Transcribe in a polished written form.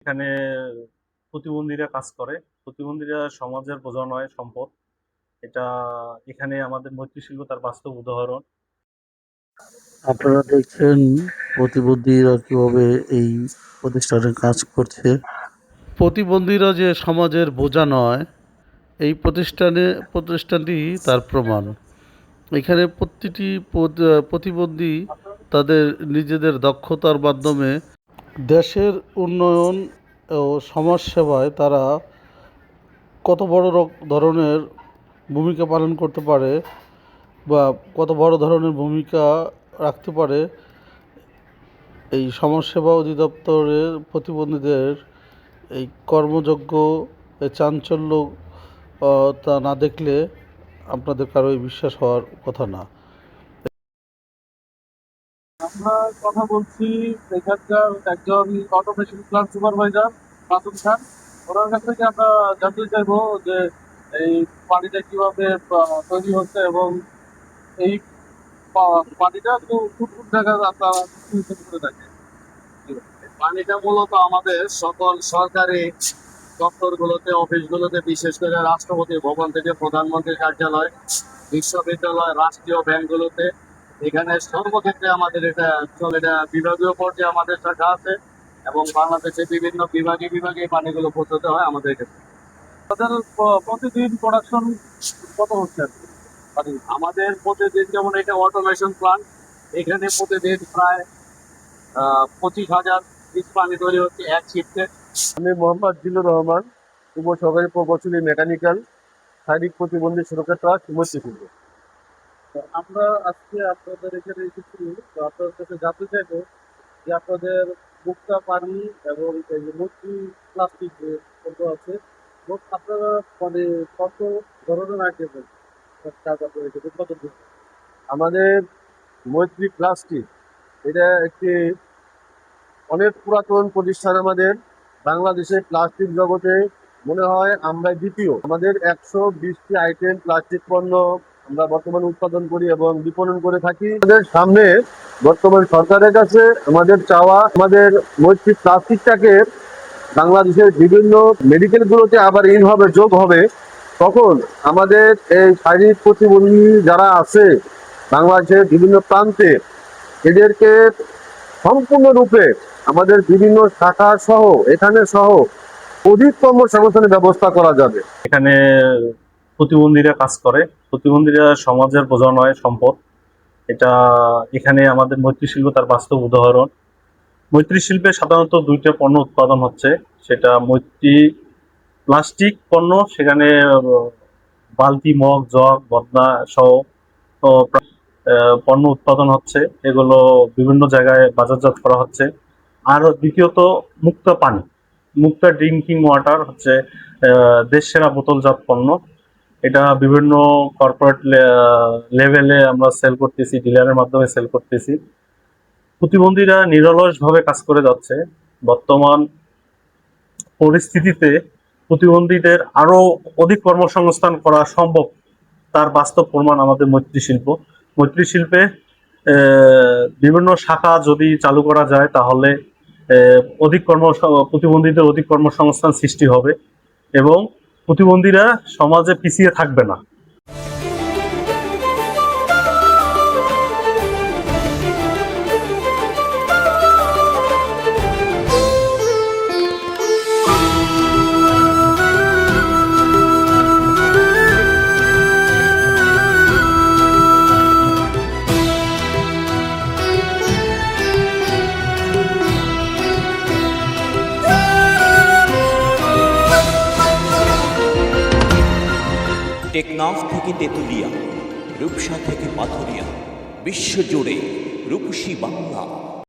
এখানে প্রতিবন্ধীরা কাজ করে। প্রতিবন্ধীরা সমাজের বোঝা নয়, সম্পদ। এটা এখানে আমাদের মৈত্রী শিল্প তার বাস্তব উদাহরণ। আপনারা দেখছেন প্রতিবন্ধীরা কিভাবে এই প্রতিষ্ঠানে কাজ করছে। প্রতিবন্ধীরা যে সমাজের বোঝা নয়, এই প্রতিষ্ঠানটি তার প্রমাণ। এখানে প্রতিটি প্রতিবন্ধী তাদের নিজেদের দক্ষতার মাধ্যমে দেশের উন্নয়ন ও সমাজসেবায় তারা কত বড় ধরনের ভূমিকা পালন করতে পারে বা কত বড় ধরনের ভূমিকা রাখতে পারে, এই সমাজসেবা অধিদপ্তরের প্রতিবন্ধীদের এই কর্মযজ্ঞ, এই চাঞ্চল্য তা না দেখলে আপনাদের কারোই বিশ্বাস হওয়ার কথা না। আমরা কথা বলছি এখানকার একজন অটোমেশন প্ল্যান্ট সুপারভাইজার মাসুম খান। ওনার কাছ থেকে আমরা জানতে চাইবো যে এই পানিটা কিভাবে তৈরি হচ্ছে এবং এই পানিটা তো কোন কোন জায়গায় আপনারা distribution করে থাকে। পানিটা মূলত আমাদের সকল সরকারি দপ্তরগুলোতে, অফিসগুলোতে, বিশেষ করে রাষ্ট্রপতি ভবন থেকে প্রধানমন্ত্রীর কার্যালয়, বিশ্ববিদ্যালয়, রাষ্ট্রীয় ব্যাংকগুলোতে, এখানে সর্বক্ষেত্রে আমাদের এটা চলে। এটা বিভাগীয় পর্যায়ে আমাদের শাখা আছে এবং বাংলাদেশে বিভিন্ন বিভাগে বিভাগে এই পানিগুলো পৌঁছাতে হয় আমাদের ক্ষেত্রে। আমাদের প্রতিদিন প্রোডাকশন কত হচ্ছে আর কি? আমাদের প্রতিদিন, যেমন এটা অটোমেশন প্ল্যান্ট, এখানে প্রতিদিন প্রায় 25,000 পিস পানি তৈরি হচ্ছে এক শিফটে। আমি মোহাম্মদ জিল্লুর রহমান, উপসহকারী প্রকৌশলী মেকানিক্যাল, শারীরিক প্রতিবন্ধী সুরক্ষা ট্রাস্ট, মৈত্রী। আমরা আজকে আপনাদের এখানে এসেছি, তো আপনাদের কাছে জানতে চাইবো যে আপনাদের মুক্তা পানি এবং এই যে মৈত্রী প্লাস্টিক যে পণ্য আছে, মোট আপনারা মানে কত ধরনের আইটেমের কাজ আপনারা এখানে কত দিন? আমাদের মৈত্রী প্লাস্টিক এটা একটি অনেক পুরাতন প্রতিষ্ঠান। আমাদের বাংলাদেশের প্লাস্টিক জগতে মনে হয় আমরা দ্বিতীয়। আমাদের 120টি আইটেম প্লাস্টিক পণ্য আমরা বর্তমানে উৎপাদন করি এবং বিপণন করে থাকি। আমাদের সামনে বর্তমান সরকারের কাছে আমাদের চাওয়া, আমাদের মৈত্রী প্লাস্টিকটাকে বাংলাদেশের বিভিন্ন মেডিকেলগুলোতে আবার হবে, যোগ হবে। তখন আমাদের এই শারীরিক প্রতিবন্ধী যারা আছে বাংলাদেশের বিভিন্ন প্রান্তে, এদেরকে সম্পূর্ণরূপে আমাদের বিভিন্ন শাখা সহ এখানে সহ অধিক কর্মসংস্থানের ব্যবস্থা করা যাবে। এখানে প্রতিবন্ধীরা কাজ করে। প্রতিবন্ধীরা সমাজের বোঝা নয়, সম্পদ। এটা এখানে আমাদের মৈত্রী শিল্প তার বাস্তব উদাহরণ। মৈত্রী শিল্পে সাধারণত দুইটা পণ্য উৎপাদন হচ্ছে, সেটা মৈত্রী প্লাস্টিক পণ্য, সেখানে বালতি, মগ, জগ, বদনা সহ পণ্য উৎপাদন হচ্ছে। এগুলো বিভিন্ন জায়গায় বাজারজাত করা হচ্ছে। আর দ্বিতীয়ত মুক্তা পানি, মুক্তা ড্রিঙ্কিং ওয়াটার হচ্ছে দেশ সেরা বোতলজাত পণ্য। এটা বিভিন্ন কর্পোরেট লেভেলে আমরা সেল করতেছি, ডিলারের মাধ্যমে সেল করতেছি। প্রতিবন্ধীরা নিরলসভাবে কাজ করে যাচ্ছে। বর্তমান পরিস্থিতিতে প্রতিবন্ধীদের আরো অধিক কর্মসংস্থান করা সম্ভব, তার বাস্তব প্রমাণ আমাদের মৈত্রী শিল্প। মৈত্রী শিল্পে বিভিন্ন শাখা যদি চালু করা যায়, তাহলে প্রতিবন্ধীদের অধিক কর্মসংস্থান সৃষ্টি হবে এবং প্রতিবন্ধীরা সমাজে পিছিয়ে থাকবে না। টেকনাফ থেকে তেঁতুলিয়া, রূপসা থেকে পাথুরিয়া, বিশ্বজুড়ে রূপসী বাংলা।